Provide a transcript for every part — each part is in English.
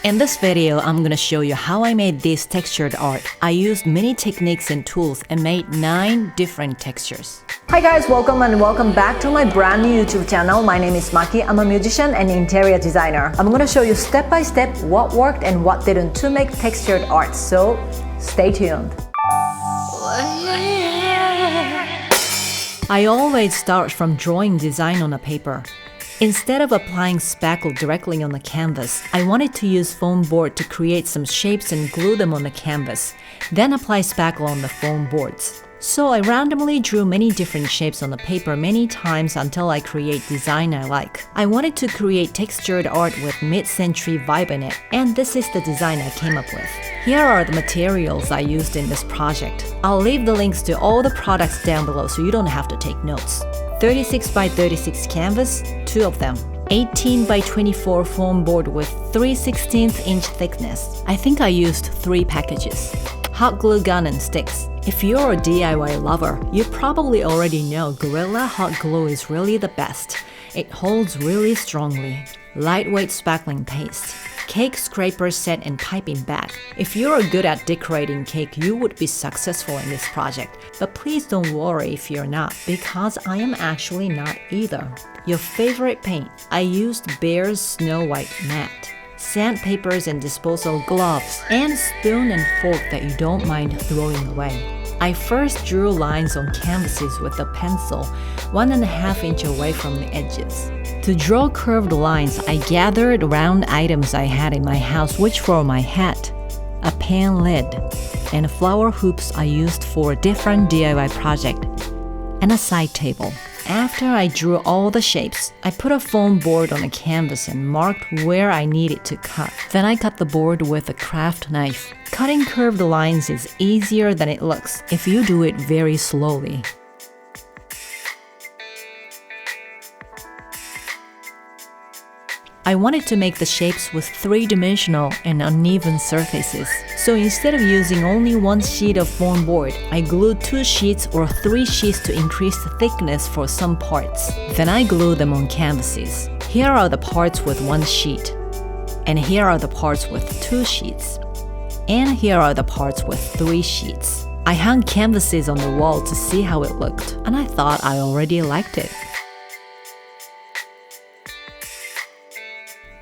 In this video, I'm gonna show you how I made this textured art. I used many techniques and tools and made 9 different textures. Hi guys, welcome back to my brand new YouTube channel. My name is Maki. I'm a musician and interior designer. I'm gonna show you step by step what worked and what didn't to make textured art. So stay tuned. I always start from drawing design on a paper. Instead of applying spackle directly on the canvas, I wanted to use foam board to create some shapes and glue them on the canvas, then apply spackle on the foam boards. So I randomly drew many different shapes on the paper many times until I create design I like. I wanted to create textured art with mid-century vibe in it, and this is the design I came up with. Here are the materials I used in this project. I'll leave the links to all the products down below so you don't have to take notes. 36 by 36 canvas, 2 of them. 18 by 24 foam board with 3/16 inch thickness. I think I used 3 packages. Hot glue gun and sticks. If you're a DIY lover, you probably already know Gorilla Hot Glue is really the best. It holds really strongly. Lightweight spackling paste. Cake scraper set and piping bag. If you're good at decorating cake, you would be successful in this project. But please don't worry if you're not, because I am actually not either. Your favorite paint. I used Bear's Snow White matte. Sandpapers and disposal gloves, and spoon and fork that you don't mind throwing away. I first drew lines on canvases with a pencil 1.5 inch away from the edges. To draw curved lines, I gathered round items I had in my house, which were my hat, a pan lid, and flower hoops I used for a different DIY project, and a side table. After I drew all the shapes, I put a foam board on a canvas and marked where I needed to cut. Then I cut the board with a craft knife. Cutting curved lines is easier than it looks if you do it very slowly. I wanted to make the shapes with 3-dimensional and uneven surfaces. So instead of using only 1 sheet of foam board, I glued 2 sheets or 3 sheets to increase the thickness for some parts. Then I glued them on canvases. Here are the parts with 1 sheet. And here are the parts with 2 sheets. And here are the parts with 3 sheets. I hung canvases on the wall to see how it looked, and I thought I already liked it.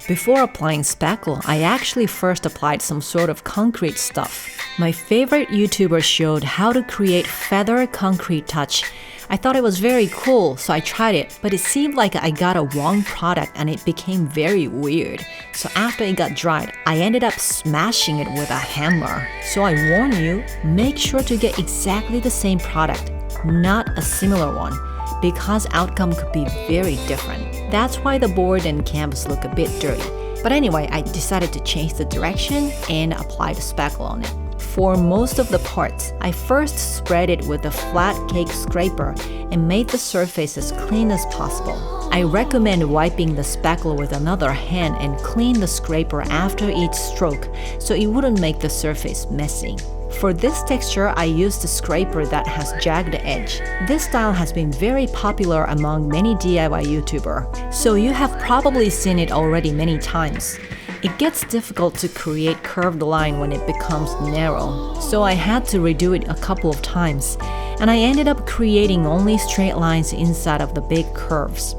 Before applying spackle, I actually first applied some sort of concrete stuff. My favorite YouTuber showed how to create feather concrete touch. I thought it was very cool, so I tried it, but it seemed like I got a wrong product and it became very weird. So after it got dried, I ended up smashing it with a hammer. So I warn you, make sure to get exactly the same product, not a similar one, because outcome could be very different. That's why the board and canvas look a bit dirty. But anyway, I decided to change the direction and apply the spackle on it. For most of the parts, I first spread it with a flat cake scraper and made the surface as clean as possible. I recommend wiping the spackle with another hand and clean the scraper after each stroke so it wouldn't make the surface messy. For this texture, I used a scraper that has jagged edge. This style has been very popular among many DIY YouTubers, so you have probably seen it already many times. It gets difficult to create curved line when it becomes narrow, so I had to redo it a couple of times, and I ended up creating only straight lines inside of the big curves.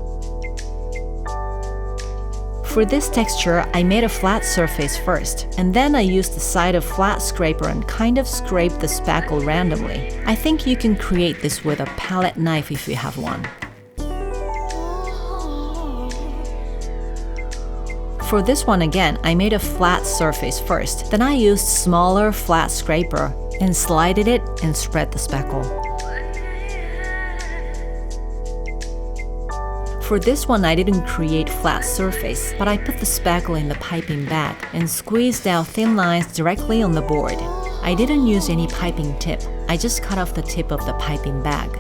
For this texture, I made a flat surface first, and then I used the side of flat scraper and kind of scraped the spackle randomly. I think you can create this with a palette knife if you have one. For this one again, I made a flat surface first, then I used smaller flat scraper and slided it and spread the spackle. For this one, I didn't create flat surface, but I put the spackle in the piping bag and squeezed out thin lines directly on the board. I didn't use any piping tip, I just cut off the tip of the piping bag.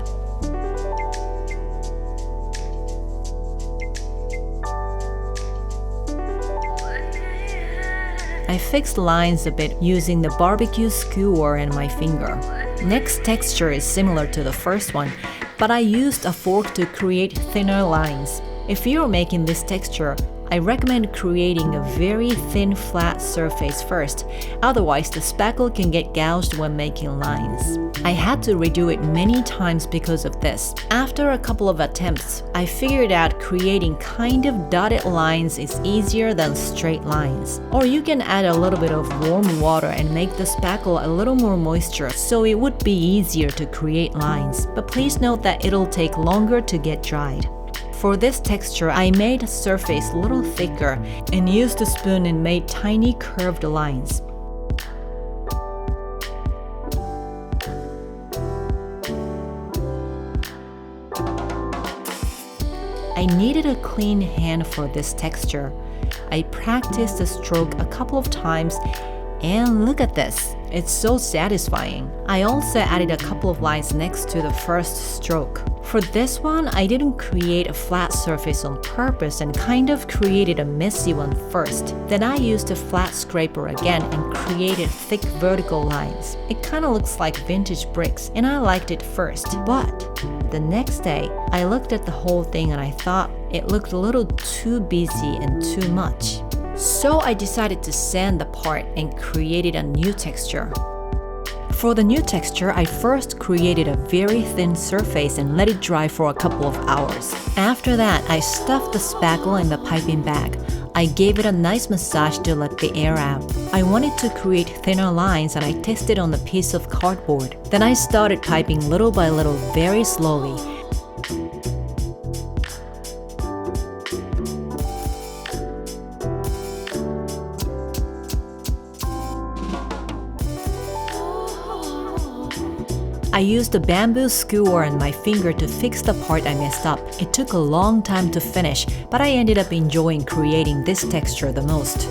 I fixed lines a bit using the barbecue skewer and my finger. Next texture is similar to the first one, but I used a fork to create thinner lines. If you're making this texture, I recommend creating a very thin flat surface first, otherwise the spackle can get gouged when making lines. I had to redo it many times because of this. After a couple of attempts, I figured out creating kind of dotted lines is easier than straight lines. Or you can add a little bit of warm water and make the spackle a little more moisture so it would be easier to create lines. But please note that it'll take longer to get dried. For this texture, I made the surface a little thicker and used a spoon and made tiny curved lines. I needed a clean hand for this texture. I practiced the stroke a couple of times and look at this. It's so satisfying. I also added a couple of lines next to the first stroke. For this one, I didn't create a flat surface on purpose and kind of created a messy one first. Then I used a flat scraper again and created thick vertical lines. It kind of looks like vintage bricks and I liked it first. But the next day, I looked at the whole thing and I thought it looked a little too busy and too much. So I decided to sand the part and created a new texture. For the new texture, I first created a very thin surface and let it dry for a couple of hours. After that, I stuffed the spackle in the piping bag. I gave it a nice massage to let the air out. I wanted to create thinner lines and I tested on a piece of cardboard. Then I started piping little by little, very slowly. I used a bamboo skewer and my finger to fix the part I messed up. It took a long time to finish, but I ended up enjoying creating this texture the most.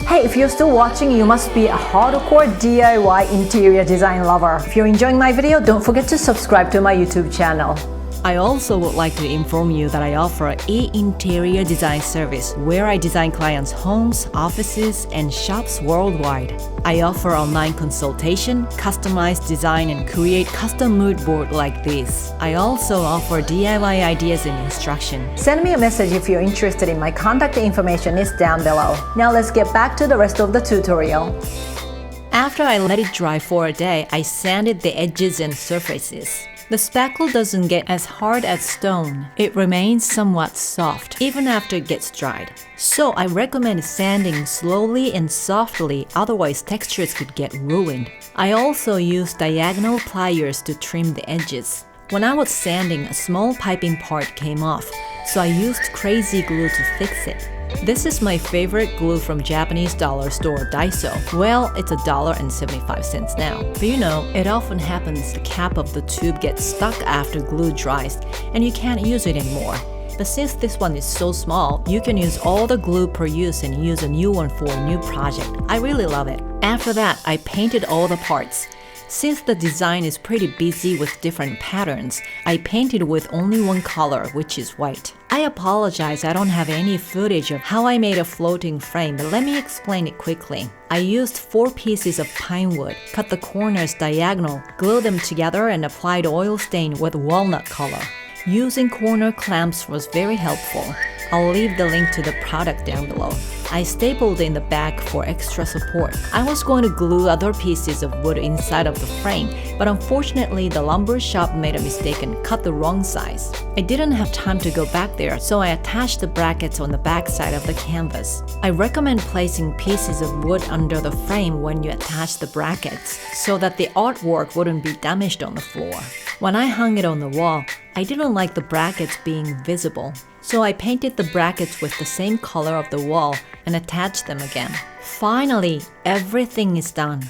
Hey, if you're still watching, you must be a hardcore DIY interior design lover. If you're enjoying my video, don't forget to subscribe to my YouTube channel. I also would like to inform you that I offer an interior design service where I design clients' homes, offices, and shops worldwide. I offer online consultation, customized design, and create custom mood board like this. I also offer DIY ideas and instruction. Send me a message if you're interested in my contact information is down below. Now let's get back to the rest of the tutorial. After I let it dry for a day, I sanded the edges and surfaces. The spackle doesn't get as hard as stone. It remains somewhat soft even after it gets dried. So I recommend sanding slowly and softly, otherwise textures could get ruined. I also use diagonal pliers to trim the edges. When I was sanding, a small piping part came off, so I used crazy glue to fix it. This is my favorite glue from Japanese dollar store Daiso. Well, it's $1.75 now. But you know, it often happens the cap of the tube gets stuck after glue dries and you can't use it anymore. But since this one is so small, you can use all the glue per use and use a new one for a new project. I really love it. After that, I painted all the parts. Since the design is pretty busy with different patterns, I painted with only one color, which is white. I apologize I don't have any footage of how I made a floating frame, but let me explain it quickly. I used 4 pieces of pine wood, cut the corners diagonal, glued them together and applied oil stain with walnut color. Using corner clamps was very helpful. I'll leave the link to the product down below. I stapled in the back for extra support. I was going to glue other pieces of wood inside of the frame, but unfortunately the lumber shop made a mistake and cut the wrong size. I didn't have time to go back there, so I attached the brackets on the back side of the canvas. I recommend placing pieces of wood under the frame when you attach the brackets, so that the artwork wouldn't be damaged on the floor. When I hung it on the wall, I didn't like the brackets being visible, so I painted the brackets with the same color of the wall and attached them again. Finally, everything is done.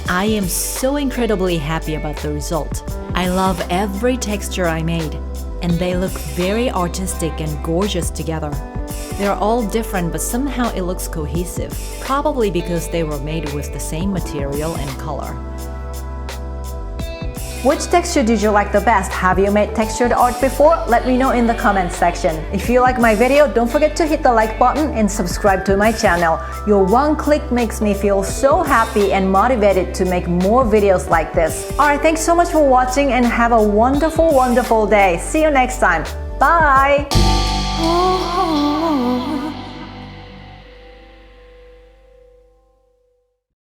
I am so incredibly happy about the result. I love every texture I made, and they look very artistic and gorgeous together. They're all different, but somehow it looks cohesive, probably because they were made with the same material and color. Which texture did you like the best? Have you made textured art before? Let me know in the comments section. If you like my video, don't forget to hit the like button and subscribe to my channel. Your one click makes me feel so happy and motivated to make more videos like this. Alright, thanks so much for watching and have a wonderful, wonderful day. See you next time. Bye!